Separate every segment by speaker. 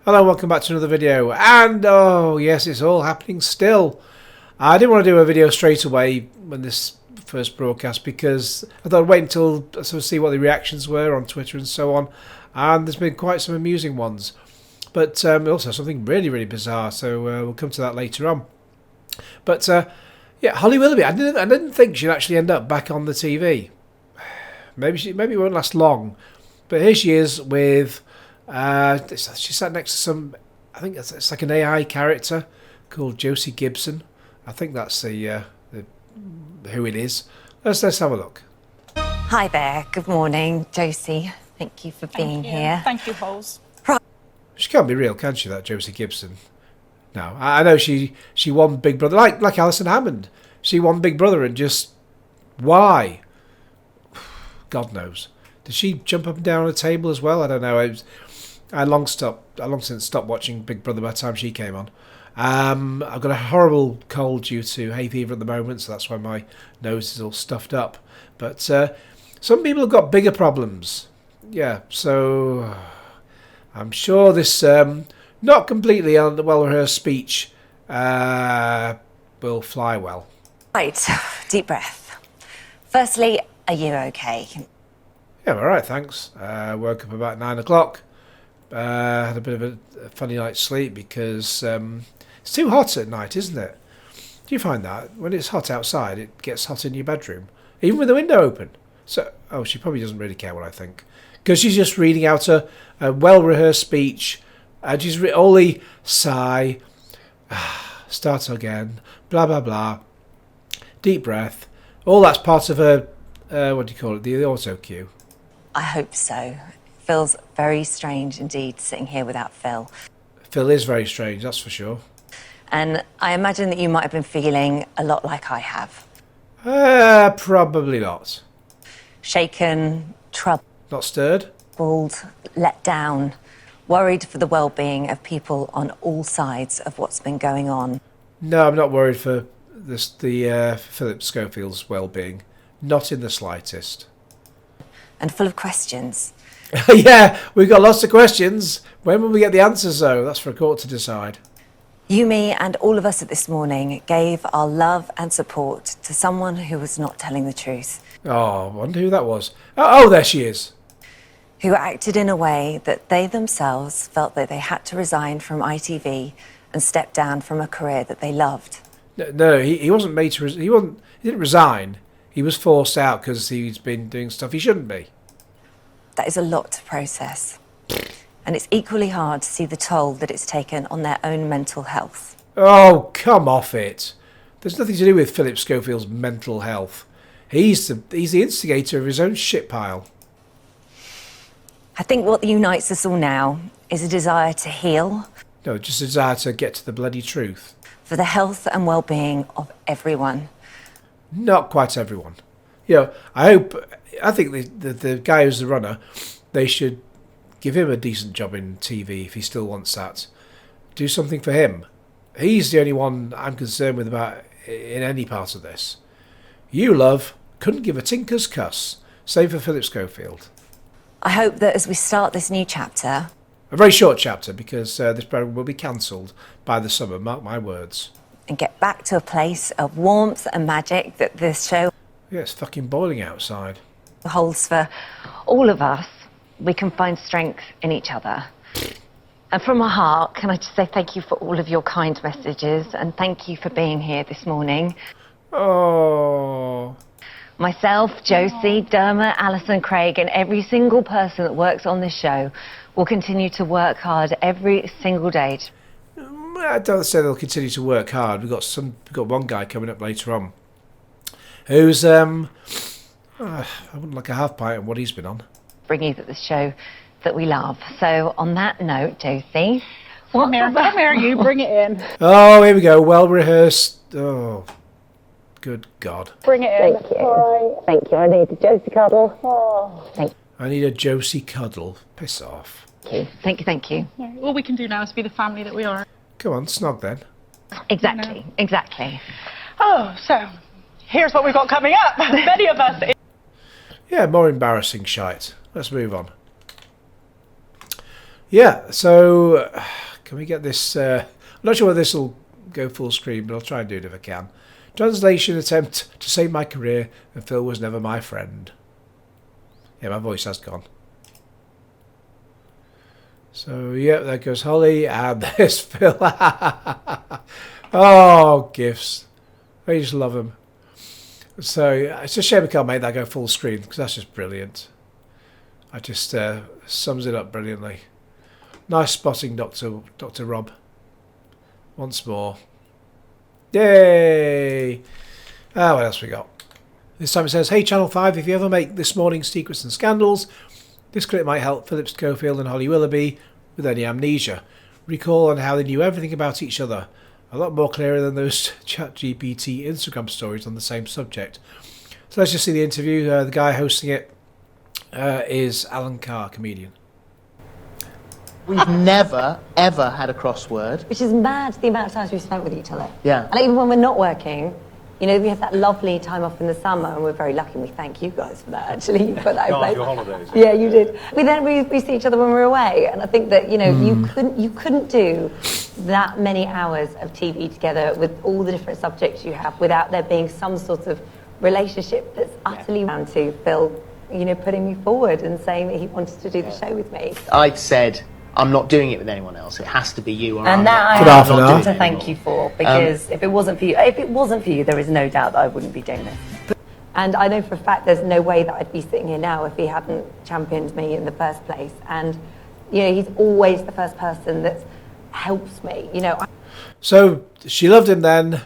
Speaker 1: Hello, welcome back to another video, and oh yes, it's all happening still. I didn't want to do a video straight away when this first broadcast because I thought I'd wait until I sort of see what the reactions were on Twitter and so on, and there's been quite some amusing ones, but also something really bizarre, so we'll come to that later on. But yeah, Holly Willoughby, I didn't think she'd actually end up back on the TV. Maybe it won't last long, but here she is with she sat next to some, I think it's like an AI character called Josie Gibson. I think that's the who it is. Let's have a look.
Speaker 2: Hi there, good morning, Josie. Thank you for being here.
Speaker 3: Thank you, Holes.
Speaker 1: She can't be real, can she, that Josie Gibson? No, I know she won Big Brother, like Alison Hammond. She won Big Brother, and just why? God knows. Did she jump up and down on a table as well? I don't know. I long since stopped watching Big Brother by the time she came on. I've got a horrible cold due to hay fever at the moment, so that's why my nose is all stuffed up. But some people have got bigger problems. Yeah, so I'm sure this not completely well-rehearsed speech will fly well.
Speaker 2: Right, deep breath. Firstly, are you okay?
Speaker 1: Yeah, I'm alright, thanks. Woke up about 9 o'clock. Had a bit of a funny night's sleep because it's too hot at night, isn't it? Do you find that? When it's hot outside, it gets hot in your bedroom, even with the window open. So, oh, she probably doesn't really care what I think. Because she's just reading out a well-rehearsed speech. And she's all the sigh, start again, blah, blah, blah, deep breath. All that's part of her, what do you call it, the auto cue.
Speaker 2: I hope so. Feels very strange indeed sitting here without Phil.
Speaker 1: Phil is very strange, that's for sure.
Speaker 2: And I imagine that you might have been feeling a lot like I have.
Speaker 1: Probably not.
Speaker 2: Shaken, troubled,
Speaker 1: Not stirred?
Speaker 2: let down, worried for the well-being of people on all sides of what's been going on.
Speaker 1: No, I'm not worried for Phillip Schofield's well-being. Not in the slightest.
Speaker 2: And full of questions.
Speaker 1: Yeah, we've got lots of questions. When will we get the answers, though? That's for a court to decide.
Speaker 2: You, me, and all of us at this morning gave our love and support to someone who was not telling the truth.
Speaker 1: Oh, I wonder who that was. Oh, there she is.
Speaker 2: Who acted in a way that they themselves felt that they had to resign from ITV and step down from a career that they loved.
Speaker 1: No, he wasn't made to. He didn't resign. He was forced out because he's been doing stuff he shouldn't be.
Speaker 2: That is a lot to process. And it's equally hard to see the toll that it's taken on their own mental health.
Speaker 1: Oh, come off it. There's nothing to do with Phillip Schofield's mental health. He's the instigator of his own shit pile.
Speaker 2: I think what unites us all now is a desire to heal.
Speaker 1: No, just a desire to get to the bloody truth.
Speaker 2: For the health and well-being of everyone.
Speaker 1: Not quite everyone. You know, I think the guy who's the runner, they should give him a decent job in TV if he still wants that. Do something for him. He's the only one I'm concerned with about in any part of this. You, love, couldn't give a tinker's cuss. Same for Phillip Schofield.
Speaker 2: I hope that as we start this new chapter...
Speaker 1: A very short chapter, because this program will be cancelled by the summer, mark my words.
Speaker 2: And get back to a place of warmth and magic that this show...
Speaker 1: Yeah, it's fucking boiling outside.
Speaker 2: ...holds for all of us. We can find strength in each other. And from my heart, can I just say thank you for all of your kind messages, and thank you for being here this morning.
Speaker 1: Oh...
Speaker 2: Myself, Josie, Dermot, Alison, Craig, and every single person that works on this show will continue to work hard every single day.
Speaker 1: I don't say they'll continue to work hard. We've got one guy coming up later on who's I wouldn't like a half pint of what he's been on.
Speaker 2: Bring you the show that we love. So on that note, Josie,
Speaker 3: Come here, you bring it in.
Speaker 1: Oh, here we go. Well rehearsed. Oh, good God.
Speaker 3: Bring it in.
Speaker 2: Thank you. All right. Thank you. I need a Josie cuddle. Oh. Thank you.
Speaker 1: I need a Josie cuddle. Piss off.
Speaker 2: Thank you. Thank you.
Speaker 3: All we can do now is be the family that we are.
Speaker 1: Come on, snog then.
Speaker 2: Exactly.
Speaker 3: Oh, so here's what we've got coming up. Many of us.
Speaker 1: Yeah, more embarrassing shite. Let's move on. Yeah, so can we get this? I'm not sure whether this will go full screen, but I'll try and do it if I can. Translation attempt to save my career, and Phil was never my friend. Yeah, my voice has gone. So, yeah, there goes Holly, and there's Phil. Oh, gifs. I just love them. So, it's a shame we can't make that go full screen, because that's just brilliant. I just sums it up brilliantly. Nice spotting, Dr. Rob. Once more. Yay! Ah, what else we got? This time it says, hey Channel 5, if you ever make This Morning's Secrets and Scandals, this clip might help Phillip Schofield and Holly Willoughby with any amnesia. Recall on how they knew everything about each other. A lot more clearer than those ChatGPT Instagram stories on the same subject. So let's just see the interview. The guy hosting it is Alan Carr, comedian.
Speaker 4: We've never, ever had a crossword.
Speaker 2: Which is mad, the amount of times we've spent with each other.
Speaker 4: Yeah.
Speaker 2: And even when we're not working, you know, we have that lovely time off in the summer, and we're very lucky, and we thank you guys for that, actually. You put that in place.
Speaker 5: Your holidays.
Speaker 2: Yeah, you did. We see each other when we're away, and I think that, you know, you couldn't do that many hours of TV together with all the different subjects you have without there being some sort of relationship that's utterly bound to Phil, you know, putting me forward and saying that he wanted to do the show with me.
Speaker 4: I'd said, I'm not doing it with anyone else. It has to be you. Or
Speaker 2: And that
Speaker 1: Good
Speaker 2: I
Speaker 1: half an hour.
Speaker 2: have to thank you for, because if it wasn't for you, there is no doubt that I wouldn't be doing this. And I know for a fact there's no way that I'd be sitting here now if he hadn't championed me in the first place. And, you know, he's always the first person that helps me, you know.
Speaker 1: So, she loved him then.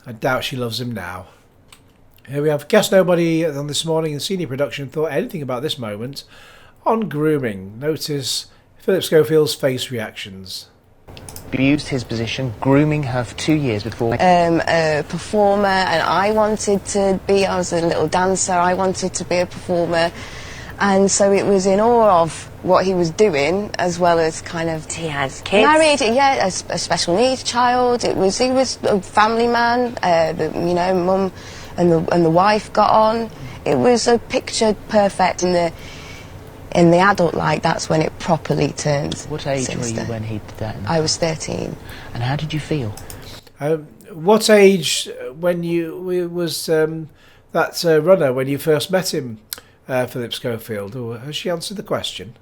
Speaker 1: I doubt she loves him now. Here we have Guess Nobody on This Morning in senior production thought anything about this moment on Grooming. Notice Phillip Schofield's face reactions.
Speaker 4: Abused his position, grooming her for 2 years before.
Speaker 6: A performer, and I was a little dancer, I wanted to be a performer, and so it was in awe of what he was doing, as well as kind of...
Speaker 2: He has kids.
Speaker 6: Married, yeah, a special needs child. He was a family man, you know, mum and the wife got on. It was a picture perfect in the adult light. That's when it properly turns.
Speaker 4: What age
Speaker 6: sinister.
Speaker 4: were you when he did that?
Speaker 6: I was 13.
Speaker 4: And how did you feel?
Speaker 1: What age when you was that runner when you first met him, Phillip Schofield? Or has she answered the question?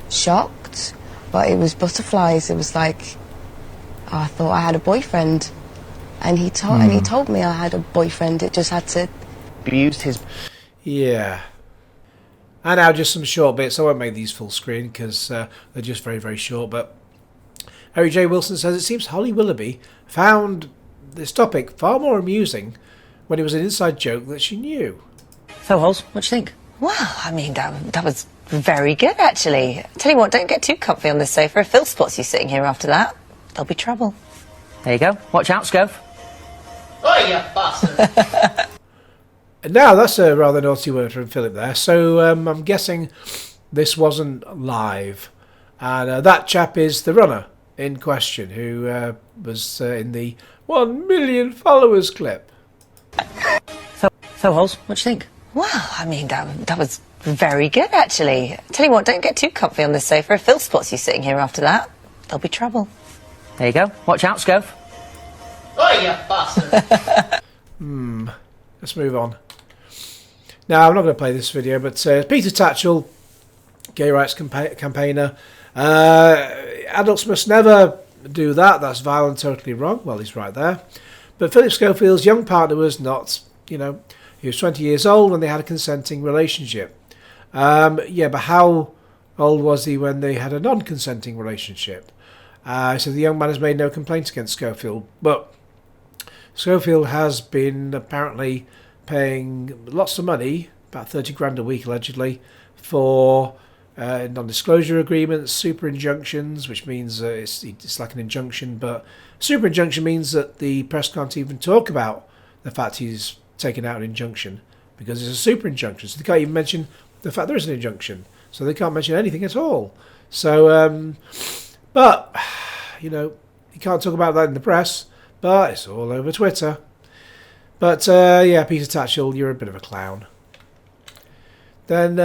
Speaker 6: Shocked, but it was butterflies. It was like, I thought I had a boyfriend, and he told me I had a boyfriend. It just had to...
Speaker 4: Abused his...
Speaker 1: Yeah. And now just some short bits. I won't make these full screen because they're just very, very short. But Harry J. Wilson says it seems Holly Willoughby found this topic far more amusing when it was an inside joke that she knew.
Speaker 7: So, Holes, what do you think?
Speaker 2: Well, I mean, that was very good, actually. Tell you what, don't get too comfy on this sofa. If Phil spots you sitting here after that, there'll be trouble.
Speaker 7: There you go. Watch out, Scof.
Speaker 4: Oh, you bastard!
Speaker 1: Now, that's a rather naughty word from Philip there. So I'm guessing this wasn't live. And that chap is the runner in question who was in the 1 million followers clip.
Speaker 7: So, Holes, what do you think?
Speaker 2: Well, I mean, that was very good, actually. Tell you what, don't get too comfy on this sofa. If Phil spots you sitting here after that, there'll be trouble.
Speaker 7: There you go. Watch out, Scof.
Speaker 4: Oh, you bastard!
Speaker 1: Let's move on. Now, I'm not going to play this video, but Peter Tatchell, gay rights campaigner. Adults must never do that. That's violent, totally wrong. Well, he's right there. But Phillip Schofield's young partner was not, you know, he was 20 years old when they had a consenting relationship. Yeah, but how old was he when they had a non-consenting relationship? So the young man has made no complaints against Schofield. But Schofield has been apparently paying lots of money, about 30 grand a week allegedly, for non-disclosure agreements, super injunctions, which means it's like an injunction, but super injunction means that the press can't even talk about the fact he's taken out an injunction because it's a super injunction, so they can't even mention the fact there is an injunction, so they can't mention anything at all. So, but, you know, you can't talk about that in the press, but it's all over Twitter. But, yeah, Peter Tatchell, you're a bit of a clown. Then,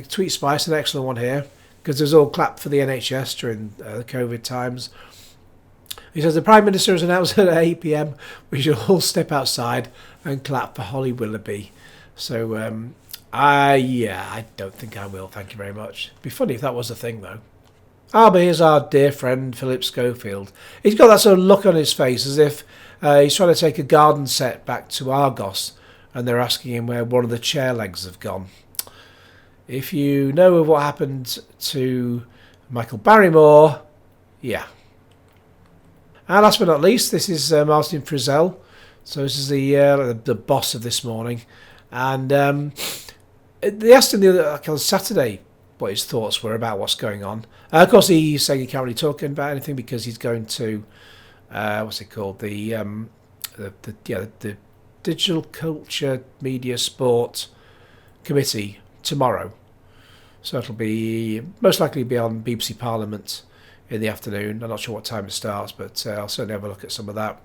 Speaker 1: Tweet Spice, an excellent one here. because there's all clap for the NHS during the COVID times. He says the Prime Minister has announced at 8 p.m. we should all step outside and clap for Holly Willoughby. So, I don't think I will, thank you very much. It'd be funny if that was a thing, though. Ah, but here's our dear friend, Phillip Schofield. He's got that sort of look on his face as if he's trying to take a garden set back to Argos and they're asking him where one of the chair legs have gone. If you know of what happened to Michael Barrymore, yeah. And last but not least, this is Martin Frizell. So this is the boss of This Morning. And they asked him on Saturday what his thoughts were about what's going on. Of course, he's saying he can't really talk about anything because he's going to what's it called, the Digital Culture Media Sport Committee tomorrow. So it'll be most likely be on BBC Parliament in the afternoon. I'm not sure what time it starts, but I'll certainly have a look at some of that.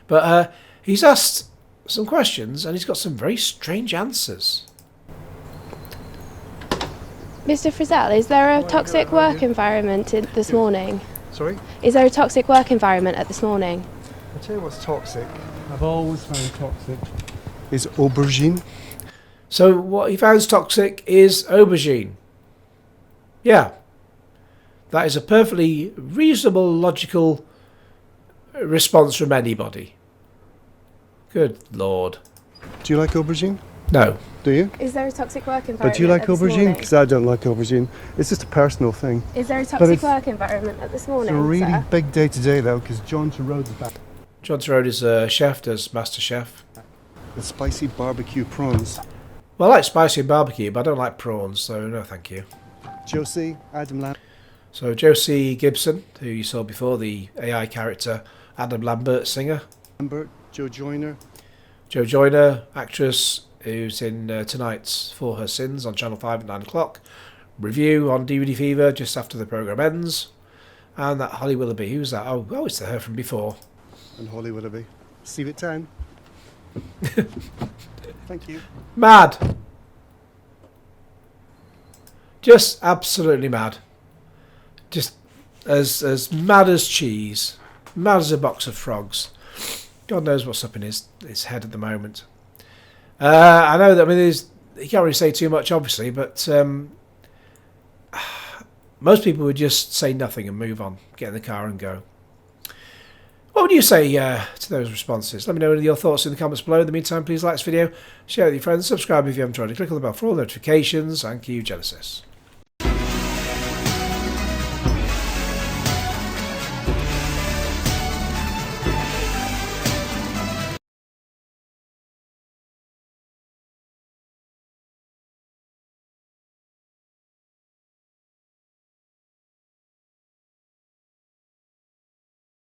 Speaker 1: But he's asked some questions and he's got some very strange answers.
Speaker 5: Mr. Frizell, is there a toxic work environment this morning?
Speaker 8: Sorry?
Speaker 5: Is there a toxic work environment at This Morning?
Speaker 8: I'll tell you what's toxic. I've always found toxic. Is aubergine.
Speaker 1: So what he found toxic is aubergine. Yeah. That is a perfectly reasonable, logical response from anybody. Good Lord.
Speaker 8: Do you like aubergine?
Speaker 1: No.
Speaker 8: Do you?
Speaker 5: Is there a toxic work environment?
Speaker 8: But do you like
Speaker 5: at This
Speaker 8: aubergine?
Speaker 5: Morning?
Speaker 8: Because I don't like aubergine. It's just a personal thing.
Speaker 5: Is there a
Speaker 8: But
Speaker 5: toxic
Speaker 8: it's-
Speaker 5: work environment at This
Speaker 8: It's
Speaker 5: Morning?
Speaker 8: a really
Speaker 5: sir?
Speaker 8: big day today, though, because John Rhodes is back.
Speaker 1: John Turode is a chef, does Master Chef.
Speaker 8: The spicy barbecue prawns.
Speaker 1: Well, I like spicy barbecue, but I don't like prawns, so no thank you.
Speaker 8: Josie, Adam Lambert.
Speaker 1: So Josie Gibson, who you saw before, the AI character, Adam Lambert, singer.
Speaker 8: Joe Joyner.
Speaker 1: Jo Joyner, actress, who's in tonight's For Her Sins on Channel 5 at 9 o'clock. Review on DVD Fever just after the programme ends. And that Holly Willoughby, who's that? Oh, it's her from before.
Speaker 8: And Holly Willoughby. See you at 10. Thank you.
Speaker 1: Mad. Just absolutely mad. Just as mad as cheese. Mad as a box of frogs. God knows what's up in his head at the moment. I know that, I mean, he can't really say too much, obviously, but most people would just say nothing and move on, get in the car and go. What would you say to those responses? Let me know your thoughts in the comments below. In the meantime, please like this video, share it with your friends, subscribe if you haven't already, click on the bell for all notifications, and cue Genesis.